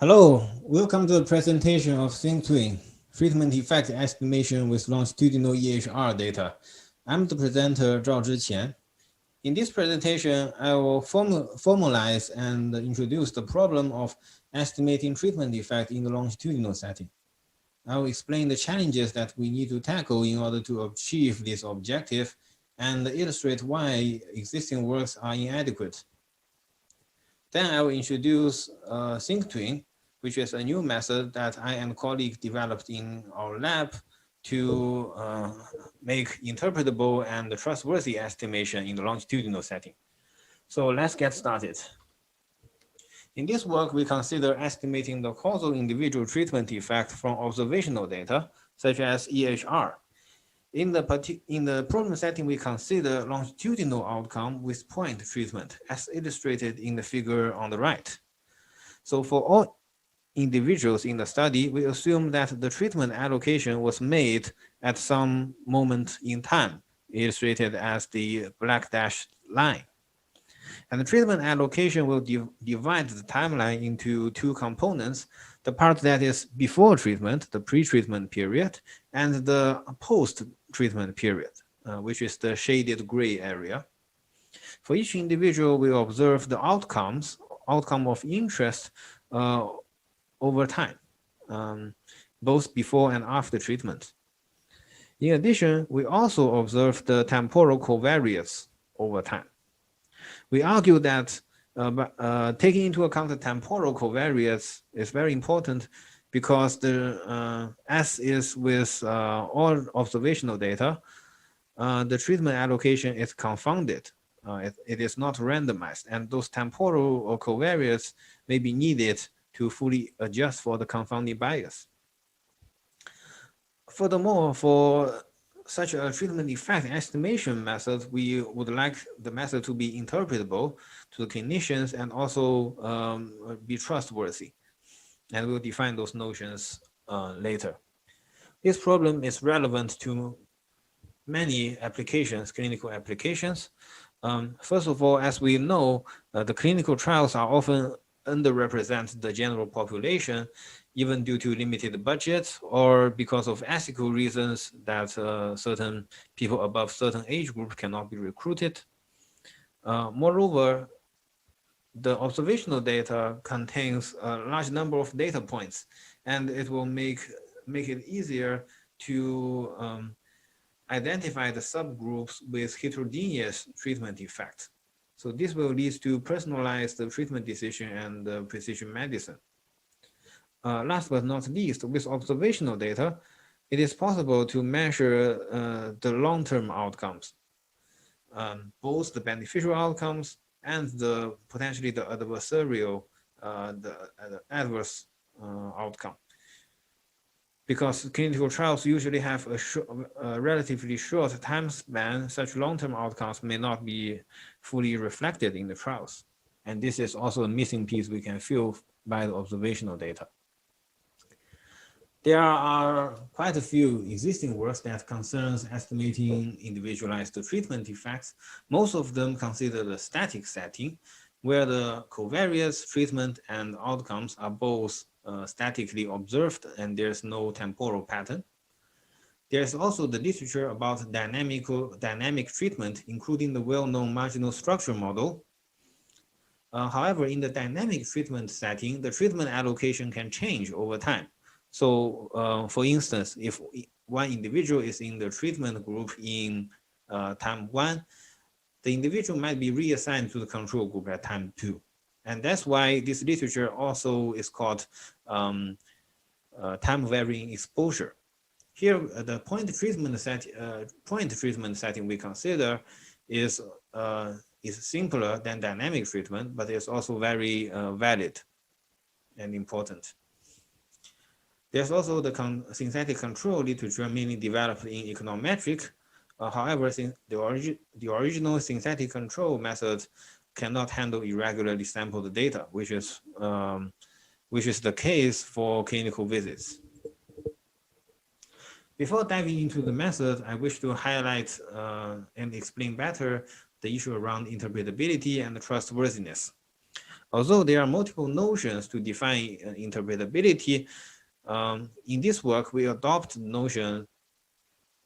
Hello, welcome to the presentation of SyncTwin, treatment effect estimation with longitudinal EHR data. I'm the presenter, Zhaozhi Qian. In this presentation, I will formalize and introduce the problem of estimating treatment effect in the longitudinal setting. I will explain the challenges that we need to tackle in order to achieve this objective and illustrate why existing works are inadequate. Then I will introduce SyncTwin, which is a new method that I and colleague developed in our lab to make interpretable and trustworthy estimation in the longitudinal setting. So let's get started. In this work, we consider estimating the causal individual treatment effect from observational data, such as EHR. In the problem setting, we consider longitudinal outcome with point treatment, as illustrated in the figure on the right. So for all individuals in the study, we assume that the treatment allocation was made at some moment in time, illustrated as the black dashed line. And the treatment allocation will divide the timeline into two components: the part that is before treatment, the pre-treatment period, and the post-treatment period, which is the shaded gray area. For each individual, we observe the outcome of interest over time, both before and after treatment. In addition, we also observe the temporal covariates over time. We argue that taking into account the temporal covariates is very important because as is with all observational data, the treatment allocation is confounded. It is not randomized, and those temporal covariates may be needed to fully adjust for the confounding bias. Furthermore, for such a treatment effect estimation method, we would like the method to be interpretable to the clinicians and also be trustworthy. And we'll define those notions later. This problem is relevant to many applications, clinical applications. First of all, as we know, the clinical trials are often underrepresent the general population, even due to limited budgets or because of ethical reasons that certain people above certain age group cannot be recruited. Moreover, the observational data contains a large number of data points, and it will make it easier to identify the subgroups with heterogeneous treatment effects. So this will lead to personalized treatment decision and precision medicine. Last but not least, with observational data, it is possible to measure the long-term outcomes, both the beneficial outcomes and potentially the adversarial, the adverse outcome. Because clinical trials usually have a relatively short time span, such long-term outcomes may not be fully reflected in the trials. And this is also a missing piece we can fill by the observational data. There are quite a few existing works that concerns estimating individualized treatment effects. Most of them consider the static setting, where the covariates, treatment, and outcomes are both statically observed and there's no temporal pattern. There's also the literature about dynamic treatment, including the well-known marginal structure model. However, in the dynamic treatment setting, the treatment allocation can change over time. So, for instance, if one individual is in the treatment group in time 1, the individual might be reassigned to the control group at time 2. And that's why this literature also is called time-varying exposure. Here, the point treatment setting we consider is simpler than dynamic treatment, but it's also very valid and important. There's also the synthetic control literature, mainly developed in econometric. However, the original synthetic control method cannot handle irregularly sampled data, which is the case for clinical visits. Before diving into the method, I wish to highlight and explain better the issue around interpretability and trustworthiness. Although there are multiple notions to define interpretability, in this work, we adopt the notion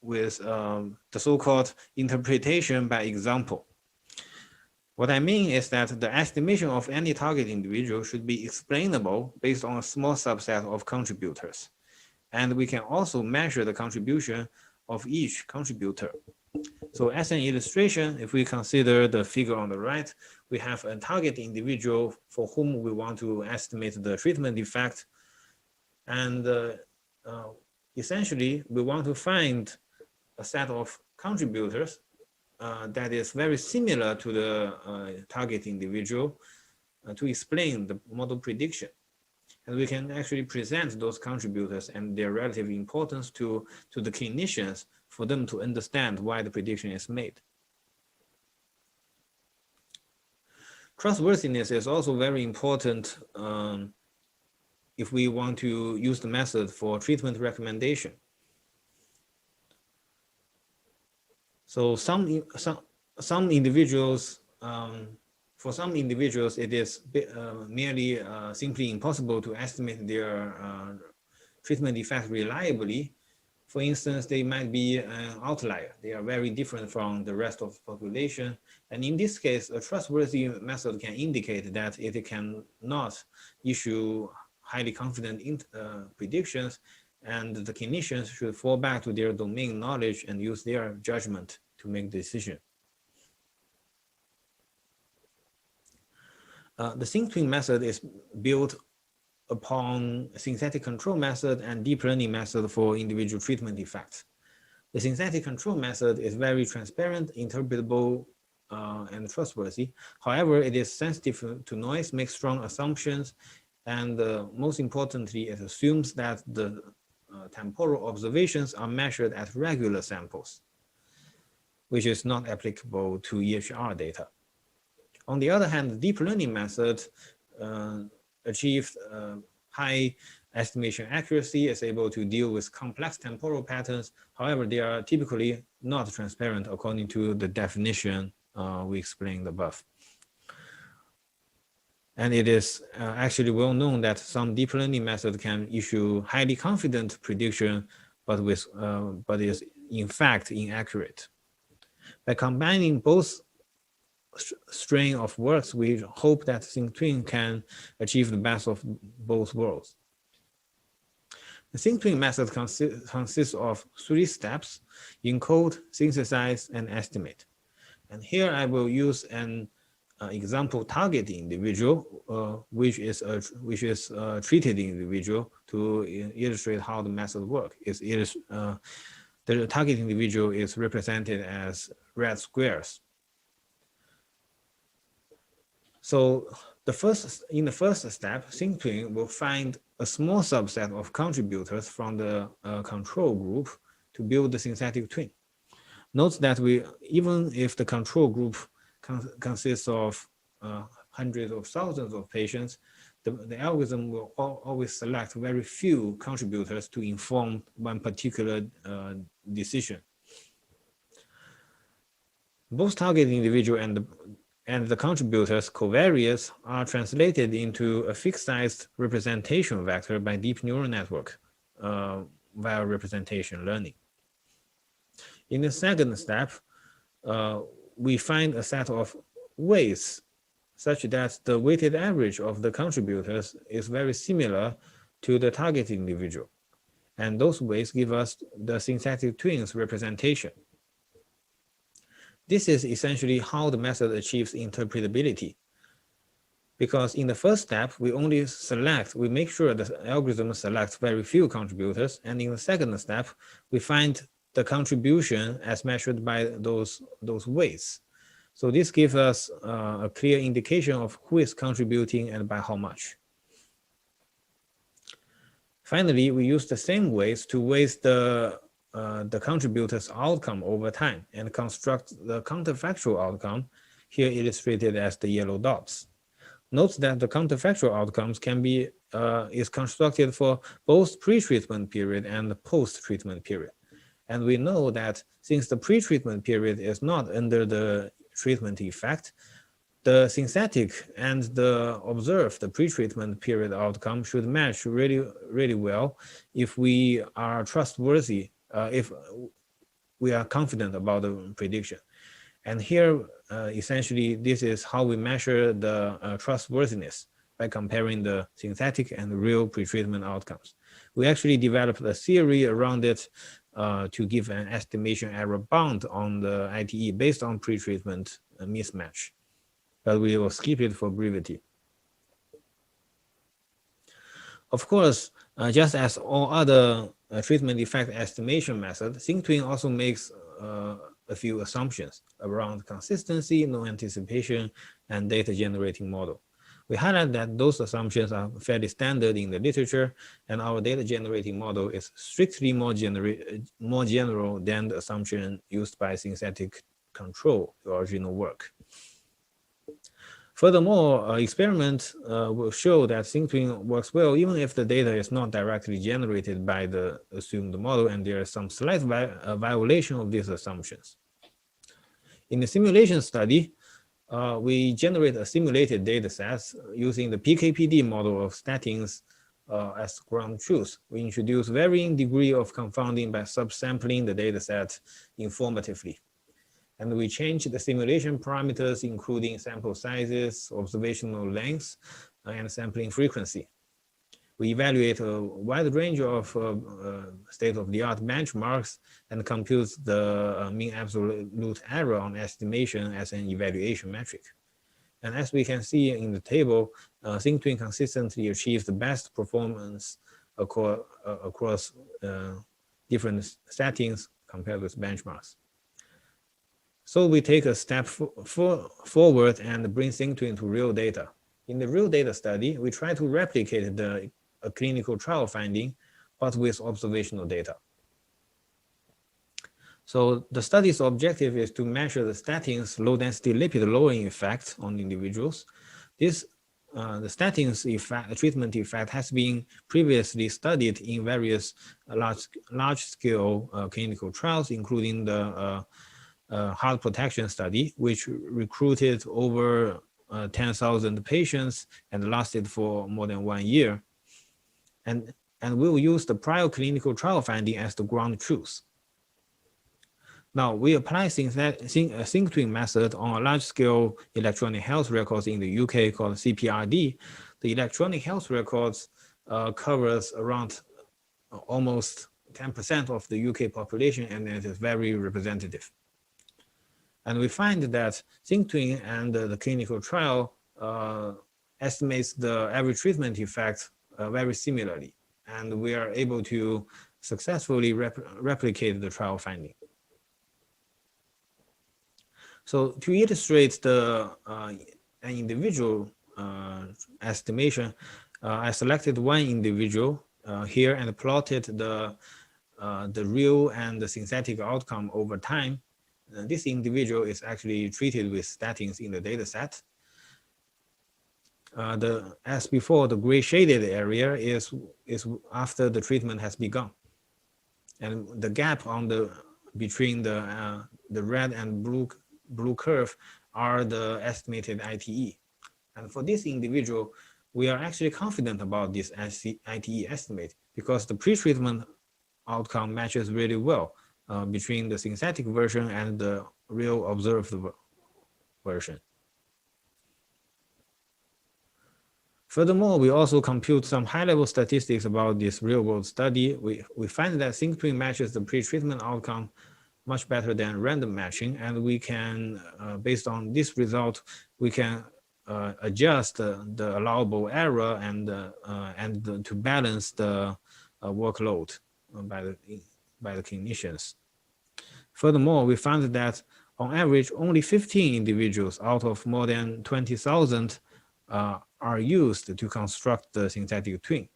with the so-called interpretation by example. What I mean is that the estimation of any target individual should be explainable based on a small subset of contributors. And we can also measure the contribution of each contributor. So as an illustration, if we consider the figure on the right, we have a target individual for whom we want to estimate the treatment effect. And essentially, we want to find a set of contributors that is very similar to the target individual to explain the model prediction. And we can actually present those contributors and their relative importance to the clinicians for them to understand why the prediction is made. Trustworthiness is also very important if we want to use the method for treatment recommendation. So some individuals, for some individuals, it is merely simply impossible to estimate their treatment effect reliably. For instance, they might be an outlier. They are very different from the rest of the population. And in this case, a trustworthy method can indicate that it cannot issue highly confident predictions, and the clinicians should fall back to their domain knowledge and use their judgment to make the decision. The SyncTwin method is built upon synthetic control method and deep learning method for individual treatment effects. The synthetic control method is very transparent, interpretable, and trustworthy. However, it is sensitive to noise, makes strong assumptions, and most importantly, it assumes that the temporal observations are measured at regular samples, which is not applicable to EHR data. On the other hand, the deep learning method achieved high estimation accuracy, is able to deal with complex temporal patterns. However, they are typically not transparent according to the definition we explained above. And it is actually well known that some deep learning method can issue highly confident prediction, but is in fact inaccurate. By combining both strain of works, we hope that SyncTwin can achieve the best of both worlds. The SyncTwin method consists of 3 steps: encode, synthesize, and estimate. And here I will use an example target individual, which is a treated individual, to illustrate how the method works. The target individual is represented as red squares. So in the first step, SyncTwin will find a small subset of contributors from the control group to build the synthetic twin. Note that even if the control group consists of hundreds of thousands of patients, the algorithm will always select very few contributors to inform one particular decision. Both target individual and the contributors' covariates are translated into a fixed-sized representation vector by deep neural network via representation learning. In the second step, we find a set of weights such that the weighted average of the contributors is very similar to the target individual. And those weights give us the synthetic twins representation. This is essentially how the method achieves interpretability. Because in the first step, we make sure the algorithm selects very few contributors. And in the second step, we find the contribution as measured by those weights. So this gives us a clear indication of who is contributing and by how much. Finally, we use the same weights to weight the contributor's outcome over time and construct the counterfactual outcome, here illustrated as the yellow dots. Note that the counterfactual outcomes is constructed for both pre-treatment period and the post-treatment period. And we know that since the pre-treatment period is not under the treatment effect, The synthetic and the observed pretreatment period outcome should match really well if we are trustworthy, if we are confident about the prediction. And here, essentially, this is how we measure the trustworthiness by comparing the synthetic and real pretreatment outcomes. We actually developed a theory around it to give an estimation error bound on the ITE based on pretreatment mismatch, but we will skip it for brevity. Of course, just as all other treatment effect estimation methods, SyncTwin also makes a few assumptions around consistency, no anticipation, and data generating model. We highlight that those assumptions are fairly standard in the literature, and our data generating model is strictly more general than the assumption used by synthetic control, the original work. Furthermore, experiments will show that SyncTwin works well even if the data is not directly generated by the assumed model and there is some slight violation of these assumptions. In the simulation study, we generate a simulated data set using the PKPD model of statins as ground truth. We introduce varying degree of confounding by subsampling the data set informatively. And we change the simulation parameters, including sample sizes, observational length, and sampling frequency. We evaluate a wide range of state-of-the-art benchmarks and compute the mean absolute error on estimation as an evaluation metric. And as we can see in the table, SyncTwin consistently achieves the best performance across different settings compared with benchmarks. So we take a step forward and bring SyncTwin to real data. In the real data study, we try to replicate the clinical trial finding, but with observational data. So the study's objective is to measure the statins low-density lipid lowering effect on individuals. This the statins effect, treatment effect has been previously studied in various large-scale clinical trials, including the heart protection study, which recruited over 10,000 patients and lasted for more than 1 year. And we will use the prior clinical trial finding as the ground truth. Now, we apply SyncTwin method on a large-scale electronic health records in the UK called CPRD. The electronic health records covers around almost 10% of the UK population, and it is very representative. And we find that SyncTwin and the clinical trial estimates the average treatment effect very similarly, and we are able to successfully replicate the trial finding. So to illustrate the an individual estimation, I selected one individual here and plotted the real and the synthetic outcome over time. This individual is actually treated with statins in the data set. As before, the gray shaded area is after the treatment has begun, and the gap on between the red and blue curve are the estimated ITE. And for this individual, we are actually confident about this ITE estimate because the pre-treatment outcome matches really well between the synthetic version and the real observed version. Furthermore, we also compute some high-level statistics about this real-world study. We find that SyncTwin matches the pre-treatment outcome much better than random matching, and we can, based on this result, we can adjust the allowable error and to balance the workload by the clinicians. Furthermore, we found that on average, only 15 individuals out of more than 20,000 are used to construct the synthetic twin.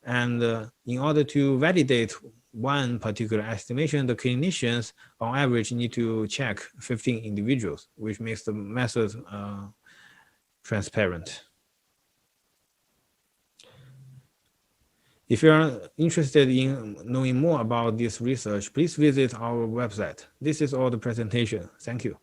And in order to validate one particular estimation, the clinicians on average need to check 15 individuals, which makes the method transparent. If you are interested in knowing more about this research, please visit our website. This is all the presentation. Thank you.